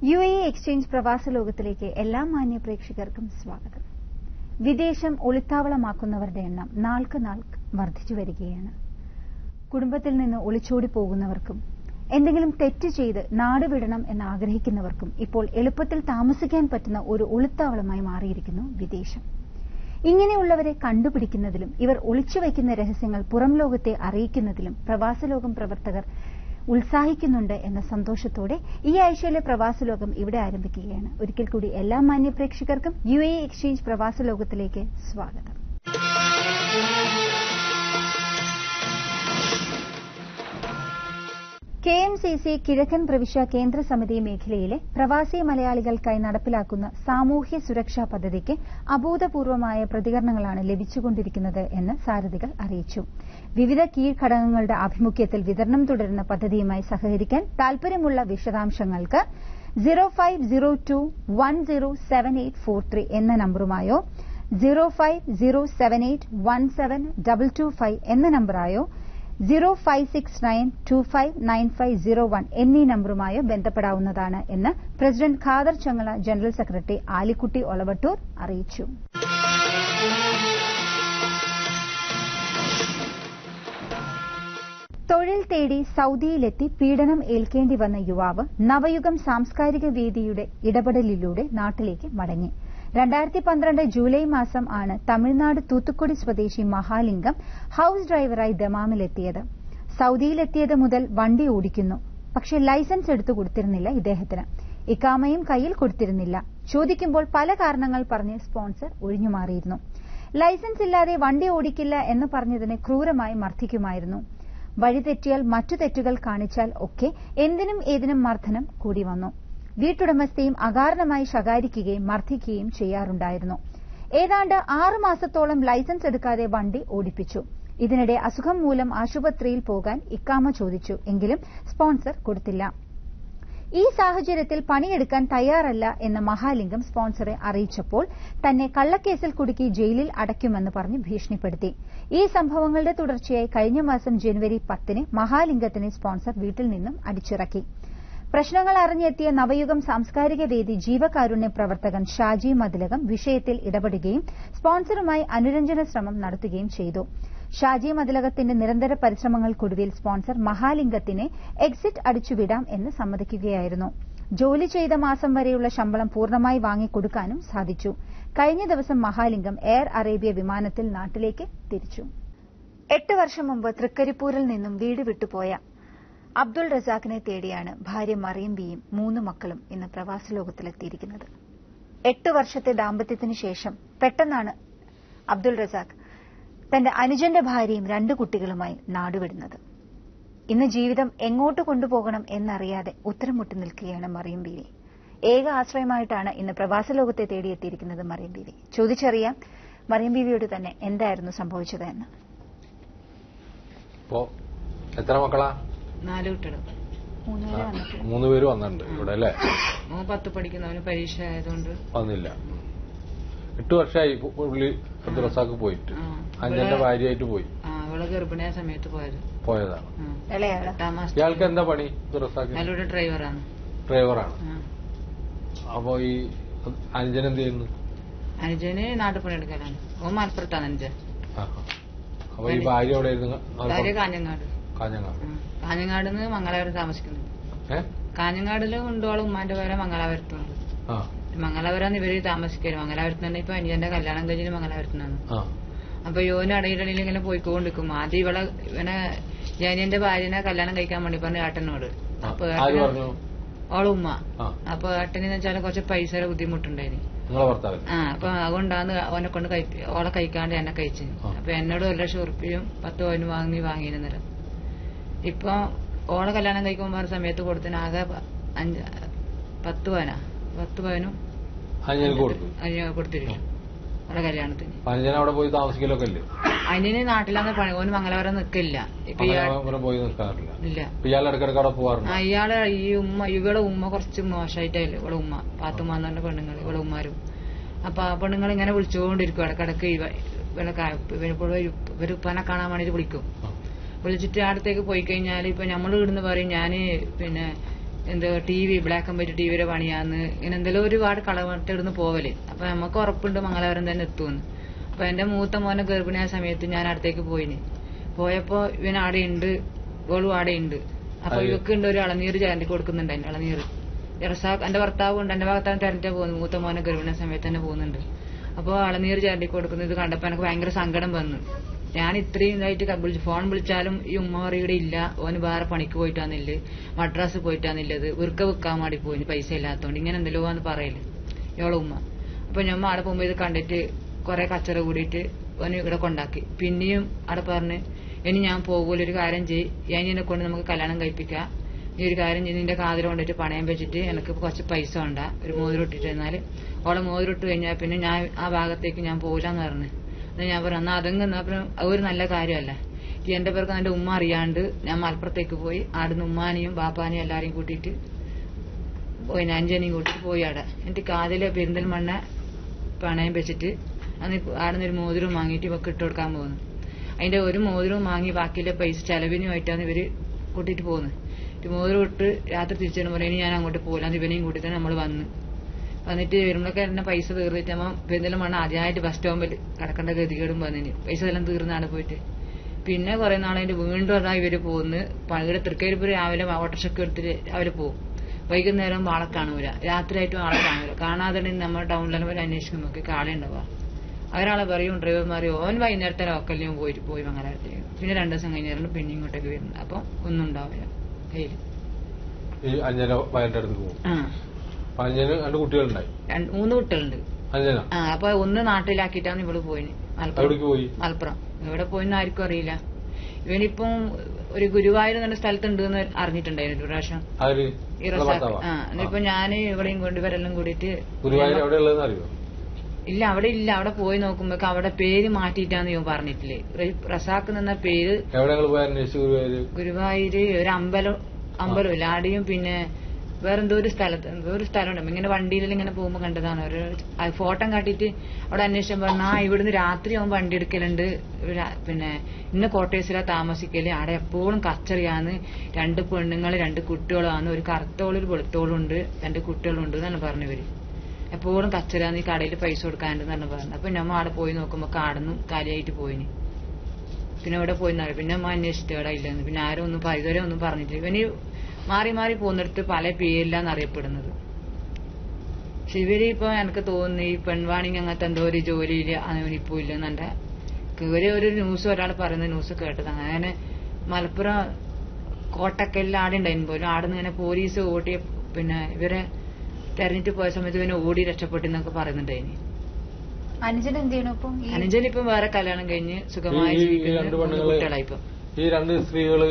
UAE exchange പ്രവാസ ലോകത്തിലേക്ക് എല്ലാ മാന്യ പ്രേക്ഷകർക്കും സ്വാഗതം. വിദേശം ഒളിത്താവളമാക്കുന്നവരുടെ എണ്ണം നാൾക്ക് നാൾ വർദ്ധിച്ചു വരികയാണ്. കുടുംബത്തിൽ നിന്ന് ഒളിച്ചോടി പോകുന്നവർക്കും എന്തെങ്കിലും തെറ്റ് ചെയ്ത് നാട് വിടണം എന്ന് ആഗ്രഹിക്കുന്നവർക്കും ഇപ്പോൾ എളുപ്പത്തിൽ താമസിക്കാൻ പറ്റുന്ന ഒരു ഒളിത്താവളമായി മാറിയിരിക്കുന്നു വിദേശം. ഇങ്ങനെയുള്ളവരെ കണ്ടുപിടിക്കുന്നതിലും ഇവർ ഒളിച്ചുവയ്ക്കുന്ന രഹസ്യങ്ങൾ പുറം ലോകത്തെ അറിയിക്കുന്നതിലും പ്രവാസലോകം പ്രവർത്തകർ ഉത്സാഹിക്കുന്നുണ്ട് എന്ന സന്തോഷത്തോടെ ഈ ആഴ്ചയിലെ പ്രവാസലോകം ഇവിടെ ആരംഭിക്കുകയാണ്. ഒരിക്കൽ കൂടി എല്ലാ മാന്യ പ്രേക്ഷകർക്കും UAE എക്സ്ചേഞ്ച് പ്രവാസലോകത്തിലേക്ക് സ്വാഗതം. KMCC കിഴക്കൻ പ്രവിശ്യ കേന്ദ്ര സമിതി മേഖലയിലെ പ്രവാസി മലയാളികൾക്കായി നടപ്പിലാക്കുന്ന സാമൂഹ്യ സുരക്ഷാ പദ്ധതിക്ക് അഭൂതപൂർവമായ പ്രതികരണങ്ങളാണ് ലഭിച്ചുകൊണ്ടിരിക്കുന്നത് എന്ന് സാരഥികൾ അറിയിച്ചു. വിവിധ കീഴ്ഘടകങ്ങളുടെ ആഭിമുഖ്യത്തിൽ വിതരണം തുടരുന്ന പദ്ധതിയുമായി സഹകരിക്കാൻ താൽപര്യമുള്ള വിശദാംശങ്ങൾക്ക് 0502107843 എന്ന നമ്പറുമായോ 0507817225 എന്ന നമ്പറായോ 0569259501 എന്നീ നമ്പറുമായോ ബന്ധപ്പെടാവുന്നതാണ് എന്ന് പ്രസിഡന്റ് ഖാദർ ചങ്ങല ജനറൽ സെക്രട്ടറി ആലിക്കുട്ടി ഒളവട്ടൂർ അറിയിച്ചു. തൊഴിൽ തേടി സൌദിയിലെത്തി പീഡനം ഏൽക്കേണ്ടി വന്ന യുവാവ് നവയുഗം സാംസ്കാരിക വേദിയുടെ ഇടപെടലിലൂടെ നാട്ടിലേക്ക് മടങ്ങി. 2012 ജൂലൈ മാസം ആണ് തമിഴ്നാട് തൂത്തുക്കുടി സ്വദേശി മഹാലിംഗം ഹൌസ് ഡ്രൈവറായി ദമാമിലെത്തിയത്. സൌദിയിലെത്തിയത് മുതൽ വണ്ടി ഓടിക്കുന്നു. പക്ഷേ ലൈസൻസ് എടുത്തു കൊടുത്തിരുന്നില്ല ഇദ്ദേഹത്തിന്. ഇക്കാമയും കയ്യിൽ കൊടുത്തിരുന്നില്ല. ചോദിക്കുമ്പോൾ പല കാരണങ്ങൾ പറഞ്ഞ് സ്പോൺസർ ഒഴിഞ്ഞുമാറിയിരുന്നു. ലൈസൻസ് ഇല്ലാതെ വണ്ടി ഓടിക്കില്ല എന്ന് പറഞ്ഞതിനെ ക്രൂരമായി മർദ്ദിക്കുമായിരുന്നു. വഴിതെറ്റിയാൽ മറ്റു തെറ്റുകൾ കാണിച്ചാൽ ഒക്കെ എന്തിനും ഏതിനും മർദ്ദനം കൂടി വന്നു. വീട്ടുടമസ്ഥയും അകാരണമായി ശകാരിക്കുകയും മർദ്ദിക്കുകയും ചെയ്യാറുണ്ടായിരുന്നു. ഏതാണ്ട് 6 മാസത്തോളം ലൈസൻസ് എടുക്കാതെ വണ്ടി ഓടിപ്പിച്ചു. ഇതിനിടെ അസുഖം മൂലം ആശുപത്രിയിൽ പോകാൻ ഇക്കാമ ചോദിച്ചു. എങ്കിലും സ്പോൺസർ കൊടുത്തില്ല. ഈ സാഹചര്യത്തിൽ പണിയെടുക്കാൻ തയ്യാറല്ല എന്ന് മഹാലിംഗം സ്പോൺസറെ അറിയിച്ചപ്പോൾ തന്നെ കള്ളക്കേസിൽ കുടുക്കി ജയിലിൽ അടയ്ക്കുമെന്ന് പറഞ്ഞ് ഭീഷണിപ്പെടുത്തി. ഈ സംഭവങ്ങളുടെ തുടർച്ചയായി കഴിഞ്ഞ മാസം ജനുവരി 10 മഹാലിംഗത്തിനെ സ്പോൺസർ വീട്ടിൽ നിന്നും അടിച്ചിറക്കി. പ്രശ്നങ്ങൾ അറിഞ്ഞെത്തിയ നവയുഗം സാംസ്കാരിക വേദി ജീവകാരുണ്യ പ്രവർത്തകൻ ഷാജി മതിലകം വിഷയത്തിൽ ഇടപെടുകയും സ്പോൺസറുമായി അനുരഞ്ജന ശ്രമം നടത്തുകയും ചെയ്തു. ഷാജി മതിലകത്തിന്റെ നിരന്തര പരിശ്രമങ്ങൾക്കൊടുവിൽ സ്പോൺസർ മഹാലിംഗത്തിനെ എക്സിറ്റ് അടിച്ചുവിടാം എന്ന് സമ്മതിക്കുകയായിരുന്നു. ജോലി ചെയ്ത മാസം വരെയുള്ള ശമ്പളം പൂർണ്ണമായി വാങ്ങിക്കൊടുക്കാനും സാധിച്ചു. കഴിഞ്ഞ ദിവസം മഹാലിംഗം എയർ അറേബ്യ വിമാനത്തിൽ നാട്ടിലേക്ക് തിരിച്ചു. 8 വർഷം മുമ്പ് തൃക്കരിപ്പൂരിൽ നിന്നും വീട് വിട്ടുപോയ അബ്ദുൾ റസാഖിനെ തേടിയാണ് ഭാര്യ മറിയം ബിയും 3 മക്കളും ഇന്ന് പ്രവാസ ലോകത്തിലെത്തിയിരിക്കുന്നത്. 8 വർഷത്തെ ദാമ്പത്യത്തിന് ശേഷം പെട്ടെന്നാണ് അബ്ദുൾ റസാഖ് തന്റെ അനുജന്റെ ഭാര്യയും 2 കുട്ടികളുമായി നാടുവിടുന്നത്. ഇന്ന് ജീവിതം എങ്ങോട്ട് കൊണ്ടുപോകണം എന്നറിയാതെ ഉത്തരം മുട്ടി നിൽക്കുകയാണ് മറിയം ബീവി. ഏക ആശ്രയമായിട്ടാണ് ഇന്ന് പ്രവാസ ലോകത്തെ തേടിയെത്തിയിരിക്കുന്നത് മറിയം ബീവി. ചോദിച്ചറിയാം മറിയം ബീവിയോട് തന്നെ എന്തായിരുന്നു സംഭവിച്ചത് എന്ന്. എത്ര മക്കളാ? 4 കുട്ടികൾ. 3 പേര് വന്നിട്ടുണ്ട് ഇവിടെ അല്ലേ? 10 പഠിക്കുന്നവന് പരീക്ഷ ആയതുകൊണ്ട് വന്നില്ല. 8 വർഷമായി പുള്ളി അബ്ദുൾ റസാഖ് പോയിട്ട്. അഞ്ചന്റെ ഭാര്യയായിട്ട് പോയി. അവള് ഗർഭിണിയായ സമയത്ത് പോയതാണ്. 8-ാം മാസം. ഇയാൾക്ക് എന്താ പണി? അബ്ദുൾ റസാഖ് നല്ലൊരു ഡ്രൈവറാണ്. അപ്പൊ ഈ അനുജൻ എന്ത് ചെയ്യുന്നു? അനുജന് നാട്ടിൽ പണിയെടുക്കലാണ്. ഓ മലപ്പുറത്താണ് അനുജൻ. അപ്പൊ ഈ ഭാര്യ എവിടെ ആയിരുന്നു? ഭാര്യ കാഞ്ഞങ്ങാട്. കാഞ്ഞങ്ങാട് നിന്ന് മംഗലാപുരം താമസിക്കുന്നു. കാഞ്ഞങ്ങാടില് കൊണ്ടോളം ഉമ്മാന്റെ പേരെ മംഗലാപുരത്തുണ്ട്. മംഗലാപുരം ഇവര് താമസിക്കല്. മംഗലാപുരത്ത് തന്നെ ഇപ്പൊ അനിയന്റെ കല്യാണം കഴിഞ്ഞ് മംഗലാപുരത്തുനിന്നാണ്. അപ്പൊ യോന് ഇടയിടയിൽ ഇങ്ങനെ പോയിക്കൊണ്ടിരിക്കും. ആദ്യം ഇവനെ ജാനിയന്റെ ഭാര്യനെ കല്യാണം കഴിക്കാൻ വേണ്ടി പറഞ്ഞു ഏട്ടനോട്. അപ്പൊ ഓളെ ഉമ്മ. അപ്പൊ ഏട്ടനെന്ന് വെച്ചാൽ കുറച്ച് പൈസയുടെ ബുദ്ധിമുട്ടുണ്ടായിരുന്നു. അപ്പൊ അതുകൊണ്ടാണ് ഓനെ കൊണ്ട് ഓളെ കഴിക്കാണ്ട് എന്നെ കഴിച്ചു. അപ്പൊ എന്നോട് 1 ലക്ഷം ഉറുപ്പിയും 10 പവനും വാങ്ങിയിരുന്നില്ല. ഇപ്പൊ ഓളെ കല്യാണം കഴിക്കുമ്പോ പറഞ്ഞ സമയത്ത് കൊടുത്തിന് ആകെ 10 പവനും കൊടുത്തിരിക്കും ഓളെ കല്യാണത്തിന്. അവിടെ പോയി താമസിക്കലൊക്കെ ഇല്ലേ? അതിന് നാട്ടിലാന്ന് പണി. ഓന് മംഗലാപുരം നിക്കില്ല. ഇപ്പൊ ഇല്ല. ഇയാള് ഈ ഇവളെ ഉമ്മ കുറച്ച് മോശമായിട്ടല്ലേ. ഇവളെ ഉമ്മ പാത്തുമ്മ എന്ന് പറഞ്ഞ പെണ്ണുങ്ങൾ, ഇവളെ ഉമ്മാരും. അപ്പൊ ആ പെണ്ണുങ്ങൾ ഇങ്ങനെ വിളിച്ചുകൊണ്ടിരിക്കും. ഇടക്കിടക്ക് ഇവര് ഉപ്പാനെ കാണാൻ വേണ്ടിട്ട് വിളിക്കും. വിളിച്ചിട്ട് അടുത്തേക്ക് പോയി കഴിഞ്ഞാൽ ഇപ്പൊ നമ്മൾ ഇവിടുന്ന് പറയും ഞാന് പിന്നെ എന്തോ TV black and white TV പണിയാന്ന് ഇങ്ങനെ എന്തെങ്കിലും ഒരുപാട് കളവട്ടിടുന്ന് പോവല്. അപ്പൊ നമുക്ക് ഉറപ്പുണ്ട് മംഗലാപുരം തന്നെ എത്തുമെന്ന്. അപ്പൊ എന്റെ മൂത്ത മോനെ ഗർഭിണിയായ സമയത്ത് ഞാൻ അടുത്തേക്ക് പോയിന്. പോയപ്പോ ഇവൻ അവിടെ ഉണ്ട്, ഓളും അവിടെ ഉണ്ട്. അപ്പൊ ഇവക്ക് ഉണ്ട് ഒരു ഇളനീര് ചേർത്തി കൊടുക്കുന്നുണ്ട്. അതിന്റെ ഇളനീര് റസാഖ് എന്റെ ഭർത്താവ് ഉണ്ട്, എന്റെ ഭർത്താവ് തെരഞ്ഞിട്ടാ പോകുന്നു. മൂത്ത മോനെ ഗർഭിണിയ സമയത്ത് തന്നെ പോകുന്നുണ്ട്. അപ്പൊ ഇളനീര് ചേർത്തി കൊടുക്കുന്നത് കണ്ടപ്പോ എനിക്ക് ഭയങ്കര സങ്കടം വന്നു. ഞാൻ ഇത്രയും ഇതായിട്ട് ഫോൺ വിളിച്ചാലും ഈ ഉമ്മ ഇവിടെ ഇല്ല, ഓന് വേറെ പണിക്ക് പോയിട്ടാന്നില്ല, മദ്രാസ് പോയിട്ടാന്നില്ലത്, വിർക്ക വിൽക്കാൻ വേണ്ടി പോയി പൈസ ഇല്ലാത്തോണ്ട് ഇങ്ങനെ എന്തെല്ലോ എന്ന് പറയല് ഇവളെ ഉമ്മ. അപ്പൊ ഞമ്മ അവിടെ പോകുമ്പോ ഇത് കണ്ടിട്ട് കുറെ കച്ചറ കൂടിയിട്ട് ഓന് ഇവിടെ കൊണ്ടാക്കി. പിന്നെയും അവിടെ പറഞ്ഞ് ഇനി ഞാൻ പോകൂല, ഒരു കാര്യം ചെയ്യ്, ഇതിനെ കൊണ്ട് നമുക്ക് കല്യാണം കഴിപ്പിക്കാം, നീ ഒരു കാര്യം ചെയ്ത് നിന്റെ കാതിൽ കൊണ്ടിട്ട് പണയം വെച്ചിട്ട് എനിക്ക് കുറച്ച് പൈസ ഉണ്ടാ, ഒരു മോതിരം ഇട്ടിട്ട്. എന്നാൽ ഓളെ മോതിരം ഇട്ട് കഴിഞ്ഞാൽ പിന്നെ ഞാൻ ആ ഭാഗത്തേക്ക് ഞാൻ പോകില്ലെന്ന് പറഞ്ഞു. ഞാൻ പറഞ്ഞു എന്നാ അതെങ്ങ് ഒരു നല്ല കാര്യമല്ല. എന്റെ പേർക്ക് എന്റെ ഉമ്മ അറിയാണ്ട് ഞാൻ മലപ്പുറത്തേക്ക് പോയി. ആടുന്ന് ഉമ്മാനെയും ബാപ്പാനെയും എല്ലാരെയും കൂട്ടിയിട്ട് പോയി, അഞ്ചനെയും കൂട്ടിട്ട് പോയി. അവിടെ എന്നിട്ട് കാതിലെ പെരിന്തൽമണ്ണ പണയം വെച്ചിട്ട് ആടുന്ന് ഒരു മോതിരവും വാങ്ങിയിട്ട് ഇവക്ക് ഇട്ട് കൊടുക്കാൻ പോകുന്നു. അതിന്റെ ഒരു മോതിരവും വാങ്ങി ബാക്കിയിലെ പൈസ ചെലവിനുമായിട്ടാണ് ഇവര് കൂട്ടിയിട്ട് പോകുന്നത്. മോതിരം ഇട്ട് രാത്രി തിരിച്ചു പോലെ ഇനി ഞാൻ അങ്ങോട്ട് പോകില്ല, ഇവനെയും കൂട്ടി തന്നെ നമ്മൾ വന്നിട്ട് വരുമ്പോഴൊക്കെ എന്നെ പൈസ തീർന്നിട്ട് നമ്മൾ പെരുന്തൽമണ്ണ ആദ്യമായിട്ട് ബസ് സ്റ്റോപ്പിൽ കിടക്കേണ്ട ഗതികേടും വന്നിന്. പൈസ എല്ലാം തീർന്നാണ് പോയിട്ട്. പിന്നെ കുറെ നാളതിന്റെ വീണ്ടും അതാ ഇവര് പോകുന്നു. പഴയ തൃക്കരിപ്പൂർ രാവിലെ ഓട്ടോറിക്ഷയ്ക്ക് എടുത്തിട്ട് രാവിലെ പോകും. വൈകുന്നേരം ആളെ കാണൂല, രാത്രിയായിട്ടും ആളെ കാണൂല. കാണാതെ നമ്മൾ ടൗണിലെല്ലാം പോയി അന്വേഷിക്കും, നോക്കി കാളെ ഉണ്ടാവുക. അവരാളെ പറയും ഡ്രൈവർമാർ ഓൻ വൈകുന്നേരത്തെ ലോക്കലിനും പോയി മംഗലാപുരത്തേക്ക്. പിന്നെ 2 ദിവസം കഴിഞ്ഞാൽ പിന്നെ ഇങ്ങോട്ടേക്ക് വരുന്നത്. അപ്പൊ ഒന്നും ഉണ്ടാവില്ല കയ്യില്. കുട്ടികളുണ്ടായി 3 കുട്ടികളുണ്ട്. അപ്പൊ ഒന്ന് നാട്ടിലാക്കിയിട്ടാണ് ഇവള് പോയിന്, മലപ്പുറം. ഇവിടെ പോയിന്ന് ആർക്കും അറിയില്ല. ഇവനിപ്പം ഒരു ഗുരുവായൂർ എന്ന സ്ഥലത്തുണ്ട് എന്ന് അറിഞ്ഞിട്ടുണ്ടായിരുന്നു ഒരു പ്രാവശ്യം ഈ റസാഖ്. എന്നിപ്പോ ഞാൻ ഇവിടെയും കൊണ്ട് ഇവരെല്ലാം കൂടിയിട്ട് ഇല്ല അവിടെ ഇല്ല. അവിടെ പോയി നോക്കുമ്പോ അവിടെ പേര് മാറ്റിയിട്ടാന്ന് ഇവൻ പറഞ്ഞിട്ടില്ലേ. റസാഖ് എന്ന പേര് ഗുരുവായൂര് ഒരു അമ്പലമില്ല ആടെയും. പിന്നെ വേറെന്തോ ഒരു സ്ഥലമുണ്ട്. ഇങ്ങനെ വണ്ടിയിലെല്ലാം ഇങ്ങനെ പോകുമ്പോ കണ്ടതാണ്. ഒരു ഫോട്ടോ കാട്ടിയിട്ട് അവിടെ അന്വേഷണം പറഞ്ഞാ ഇവിടുന്ന് രാത്രി ആവുമ്പോ വണ്ടി എടുക്കലുണ്ട്, പിന്നെ ഇന്ന് കോട്ടേഴ്സിലാ താമസിക്കല്, അവിടെ എപ്പോഴും കച്ചറിയാന്ന്, 2 പെണ്ണുങ്ങൾ 2 കുട്ടികളാണ്, ഒരു കറുത്തോളും ഒരു വെളുത്തോളുണ്ട്, 2 കുട്ടികളുണ്ട് എന്നാണ് പറഞ്ഞവര്. എപ്പോഴും കച്ചറിയാന്ന്, ഈ കടയിൽ പൈസ കൊടുക്കാണ്ടെന്നാണ് പറഞ്ഞത്. അപ്പൊ നമ്മ അവിടെ പോയി നോക്കുമ്പോ കാടൊന്നും കാലിയായിട്ട് പോയിന്. പിന്നെ ഇവിടെ പോയിന്നറിയാം. പിന്നെ അമ്മ അന്വേഷിച്ചിട്ട് ഇവിടെ ഇല്ലെന്ന്. പിന്നെ ആരും ഒന്നും ഇതുവരെ ഒന്നും പറഞ്ഞിട്ടില്ല. ഇവന് മാറി മാറി പോകുന്നിടത്ത് പല പേരില്ലാന്ന് അറിയപ്പെടുന്നത്. പക്ഷെ ഇവര് ഇപ്പൊ എനിക്ക് തോന്നുന്നു ഈ പെൺവാണിങ് അങ്ങനത്തെ എന്തോ ഒരു ജോലിയില് അവനിപ്പോ ഇല്ലെന്ന് എന്റെ ഒരു ന്യൂസ് ഒരാൾ പറയുന്ന ന്യൂസ് കേട്ടത്. അങ്ങനെ മലപ്പുറം കോട്ടക്കലിൽ ആടെ ഉണ്ടായിരുന്നു പോലും. ആടുന്ന് ഇങ്ങനെ പോലീസ് ഓടി പിന്നെ ഇവരെ തെരഞ്ഞിട്ട് പോയ സമയത്ത് ഇവനെ ഓടി രക്ഷപ്പെട്ടെന്നൊക്കെ പറയുന്നുണ്ടായിന്. അനുജൻ എന്ത് ചെയ്യണു ഇപ്പൊ? അനുജൻ ഇപ്പം വേറെ കല്യാണം കഴിഞ്ഞ് സുഖമായി ജീവിക്കുന്ന കുട്ടികളായിപ്പോ. ഈ 2 സ്ത്രീകള്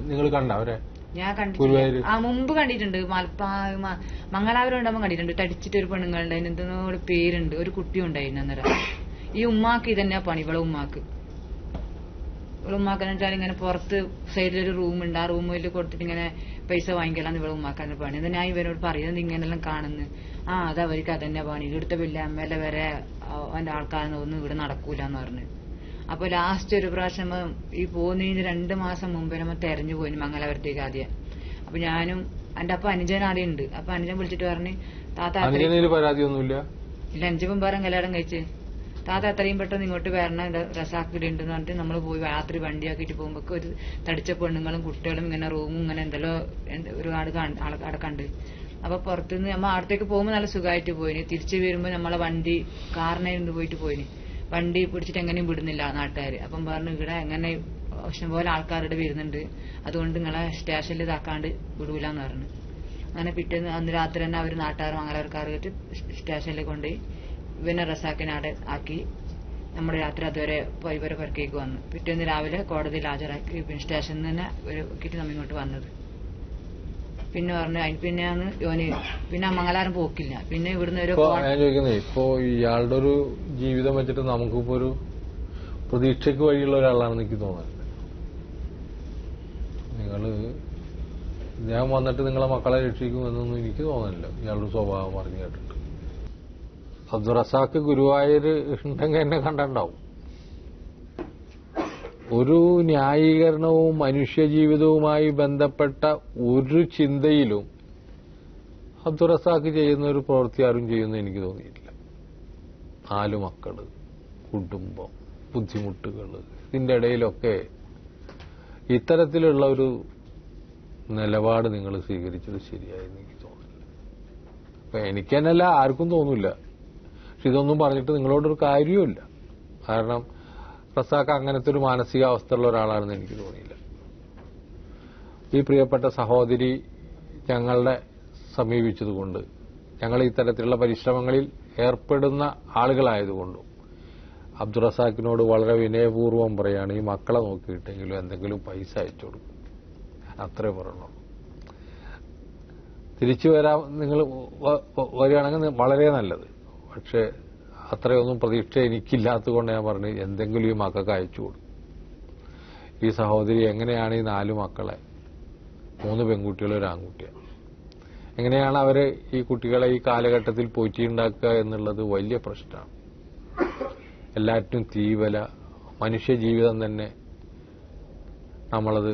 നിങ്ങൾ കണ്ട അവരെ? ഞാൻ കണ്ടിട്ടില്ല. മുമ്പ് കണ്ടിട്ടുണ്ട്. മംഗലാപുരം ഉണ്ടാകുമ്പോൾ കണ്ടിട്ടുണ്ട്. തടിച്ചിട്ട് ഒരു പെണ്ണുങ്ങളുണ്ടായിരുന്നു, എന്തെന്നോ പേരുണ്ട്, ഒരു കുട്ടി ഉണ്ടായിരുന്നു അന്നേരം. ഈ ഉമ്മാക്ക് ഇതന്നെയാ പണി. ഇവളെ ഉമ്മാക്ക് എന്ന് വെച്ചാൽ ഇങ്ങനെ പുറത്ത് സൈഡിലൊരു റൂമുണ്ട്, ആ റൂമിൽ കൊടുത്തിട്ട് ഇങ്ങനെ പൈസ വാങ്ങിക്കലാന്ന് ഇവളെ ഉമ്മാക്കാന്റെ പണി. അത് ഞാൻ ഇവരോട് പറയുന്നത് ഇങ്ങനെല്ലാം കാണുന്നു. അത് അവർക്ക് അതന്നെ പണി. ഇവിടുത്തെ വലിയ അമ്മേലെ വരെ അവന്റെ ആൾക്കാരൊന്നും ഇവിടെ നടക്കൂലെന്ന് പറഞ്ഞു. അപ്പൊ ലാസ്റ്റ് ഒരു പ്രാവശ്യം ഈ പോകുന്നതിന് 2 മാസം മുമ്പേ നമ്മ തെരഞ്ഞു പോയി മംഗലാപുരത്തേക്ക് ആദ്യം. അപ്പൊ ഞാനും എന്റെ അപ്പൊ അനുജൻ ആടെ ഉണ്ട്. അപ്പൊ അനുജൻ വിളിച്ചിട്ട് പറഞ്ഞു താത്ത പരാതിയൊന്നുമില്ല, ഇല്ല 5 മുമ്പാരം കല്യാണം കഴിച്ച് താത്ത എത്രയും പെട്ടെന്ന് ഇങ്ങോട്ട് വരണം, റസാക്കിലുണ്ടെന്ന് പറഞ്ഞിട്ട് നമ്മൾ പോയി രാത്രി വണ്ടിയാക്കിയിട്ട് പോകുമ്പോ ഒരു തടിച്ച പെണ്ണുങ്ങളും കുട്ടികളും ഇങ്ങനെ റൂമും ഇങ്ങനെ എന്തെല്ലോ ഒരുപാട് അവിടെ കണ്ട്. അപ്പൊ പുറത്തുനിന്ന് നമ്മ അടുത്തേക്ക് പോകുമ്പോ നല്ല സുഖമായിട്ട് പോയിന്. തിരിച്ചു വരുമ്പോ നമ്മളെ വണ്ടി കാറിനായിരുന്നു പോയിന്. വണ്ടി പിടിച്ചിട്ട് എങ്ങനെയും വിടുന്നില്ല നാട്ടുകാര്. അപ്പം പറഞ്ഞു ഇവിടെ എങ്ങനെ ഇഷ്ടംപോലെ ആൾക്കാരുടെ വരുന്നുണ്ട്, അതുകൊണ്ട് നിങ്ങളെ സ്റ്റേഷനിൽ ഇതാക്കാണ്ട് വിടൂലെന്ന് പറഞ്ഞു. അങ്ങനെ പിറ്റേന്ന് അന്ന് രാത്രി തന്നെ അവർ നാട്ടുകാർ മംഗലാപുരക്കാർ സ്റ്റേഷനിൽ കൊണ്ടുപോയി ഇവനെ റസാക്കിനെ അവിടെ ആക്കി. നമ്മുടെ രാത്രി അതുവരെ ഇവരെ പുറക്കേക്ക് വന്നു. പിറ്റേന്ന് രാവിലെ കോടതിയിൽ ഹാജരാക്കി. പിന്നെ സ്റ്റേഷനിൽ തന്നെ കിട്ടി നമ്മ ഇങ്ങോട്ട് വന്നത്. പിന്നെ പറഞ്ഞു പിന്നെയാണ് യോന് പിന്നെ മംഗലാപുരം പോക്കില്ല. പിന്നെ ഇവിടുന്ന് ഒരു ഇപ്പോ ഇയാളുടെ ഒരു ജീവിതം വെച്ചിട്ട് നമുക്കിപ്പോ ഒരു പ്രതീക്ഷയ്ക്ക് വഴിയുള്ള ഒരാളാണെന്ന് എനിക്ക് തോന്നുന്നത്. ഇദ്ദേഹം വന്നിട്ട് നിങ്ങളെ മക്കളെ രക്ഷിക്കുമെന്നൊന്നും എനിക്ക് തോന്നുന്നില്ല ഇയാളുടെ സ്വഭാവം പറഞ്ഞു കേട്ടിട്ട്. അബ്ദുൾ റസാഖ് ഗുരുവായൂർ ഉണ്ടെങ്കിൽ എന്നെ കണ്ടുണ്ടാവും. ഒരു ന്യായീകരണവും മനുഷ്യജീവിതവുമായി ബന്ധപ്പെട്ട ഒരു ചിന്തയിലും അബ്ദുൾ റസാഖ് ചെയ്യുന്ന ഒരു പ്രവൃത്തി ആരും ചെയ്യുന്ന എനിക്ക് തോന്നിയിട്ടില്ല. 4 മക്കള്, കുടുംബം, ബുദ്ധിമുട്ടുകൾ, ഇതിന്റെ ഇടയിലൊക്കെ ഇത്തരത്തിലുള്ള ഒരു നിലപാട് നിങ്ങൾ സ്വീകരിച്ചത് ശരിയായെന്ന് എനിക്ക് തോന്നുന്നില്ല. അപ്പൊ എനിക്ക് തന്നെയല്ല, ആർക്കും തോന്നില്ല. പക്ഷെ ഇതൊന്നും പറഞ്ഞിട്ട് നിങ്ങളോടൊരു കാര്യവുമില്ല. കാരണം റസാഖ് അങ്ങനത്തെ ഒരു മാനസികാവസ്ഥയുള്ള ഒരാളാണെന്ന് എനിക്ക് തോന്നിയില്ല. ഈ പ്രിയപ്പെട്ട സഹോദരി ഞങ്ങളെ സമീപിച്ചതുകൊണ്ട്, ഞങ്ങൾ ഇത്തരത്തിലുള്ള പരിശ്രമങ്ങളിൽ ഏർപ്പെടുന്ന ആളുകളായതുകൊണ്ടും അബ്ദുൾ റസാഖിനോട് വളരെ വിനയപൂർവ്വം പറയാണ്, ഈ മക്കളെ നോക്കിയിട്ടെങ്കിലും എന്തെങ്കിലും പൈസ അയച്ചു കൊടുക്കും. അത്രേ പറയണുള്ളൂ. തിരിച്ചു വരാൻ നിങ്ങൾ വരികയാണെങ്കിൽ വളരെ നല്ലത്. പക്ഷെ അത്രയൊന്നും പ്രതീക്ഷ എനിക്കില്ലാത്തതുകൊണ്ട് ഞാൻ പറഞ്ഞു, എന്തെങ്കിലും ഈ മക്കൾക്ക് അയച്ചു കൊടുക്കും. ഈ സഹോദരി എങ്ങനെയാണ് ഈ 4 മക്കളെ, 3 പെൺകുട്ടികളും 1 ആൺകുട്ടിയാണ്, എങ്ങനെയാണ് അവര് ഈ കുട്ടികളെ ഈ കാലഘട്ടത്തിൽ പോറ്റിയുണ്ടാക്കുക എന്നുള്ളത് വലിയ പ്രശ്നമാണ്. എല്ലാറ്റിനും തീവല, മനുഷ്യജീവിതം തന്നെ നമ്മളത്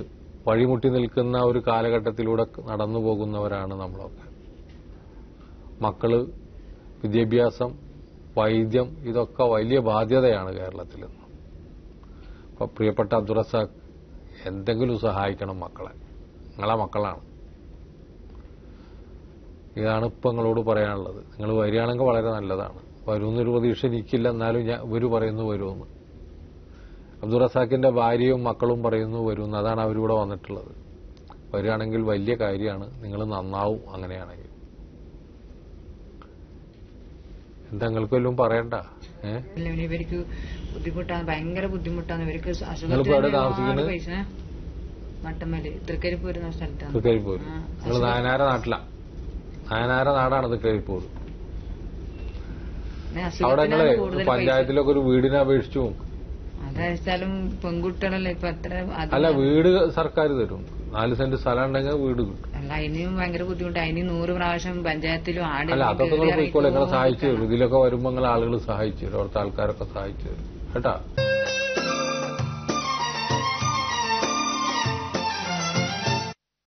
വഴിമുട്ടി നിൽക്കുന്ന ഒരു കാലഘട്ടത്തിലൂടെ നടന്നു പോകുന്നവരാണ് നമ്മളൊക്കെ. മക്കള്, വിദ്യാഭ്യാസം, വൈദ്യം, ഇതൊക്കെ വലിയ ബാധ്യതയാണ് കേരളത്തിൽ നിന്ന്. അപ്പൊ പ്രിയപ്പെട്ട അബ്ദുൾ റസാഖ്, എന്തെങ്കിലും സഹായിക്കണം മക്കളെ, നിങ്ങളെ മക്കളാണ്. ഇതാണ് ഇപ്പൊ നിങ്ങളോട് പറയാനുള്ളത്. നിങ്ങൾ വരികയാണെങ്കിൽ വളരെ നല്ലതാണ്. വരുമെന്നൊരു പ്രതീക്ഷ എനിക്കില്ല, എന്നാലും ഇവര് പറയുന്നു വരുമെന്ന്. അബ്ദുൾ റസാഖിന്റെ ഭാര്യയും മക്കളും പറയുന്നു വരുമെന്ന്. അതാണ് അവരിവിടെ വന്നിട്ടുള്ളത്. വരികയാണെങ്കിൽ വലിയ കാര്യമാണ്, നിങ്ങൾ നന്നാവും. അങ്ങനെയാണെങ്കിൽ എന്താ നിങ്ങൾക്ക് വല്ലതും പറയണ്ട? ഇവർക്ക് ബുദ്ധിമുട്ടാണ്, ഭയങ്കര ബുദ്ധിമുട്ടാണ് ഇവർക്ക്. പൈസ മട്ടമ്മല് തൃക്കരിപ്പൂര് എന്ന സ്ഥലത്താണ്. തൃക്കരിപ്പൂര് നിങ്ങൾ നായനാര നാട്ടിലാണ്. നായനാര നാടാണ് തൃക്കരിപ്പൂര്. അവിടെ നിങ്ങള് പഞ്ചായത്തിലൊക്കെ ഒരു വീടിനെ അപേക്ഷിച്ചു. അതായാലും പെൺകുട്ടികളല്ലേ ഇപ്പൊ അത്ര. അല്ല, വീട് സർക്കാർ തരും. 4 സെന്റ് സ്ഥലം ഉണ്ടെങ്കിൽ വീട് കിട്ടും. അല്ല, അതിനും ഭയങ്കര ബുദ്ധിമുട്ട്. അതിന് 100 പ്രാവശ്യം പഞ്ചായത്തിലും അല്ല, അതൊക്കെ നിങ്ങൾ പോയിക്കോളെ. നിങ്ങളെ സഹായിച്ചു തരും. ഇതിലൊക്കെ വരുമ്പോ നിങ്ങൾ ആളുകൾ സഹായിച്ചു തരും. അവിടുത്തെ ആൾക്കാരൊക്കെ സഹായിച്ചു തരും കേട്ടാ.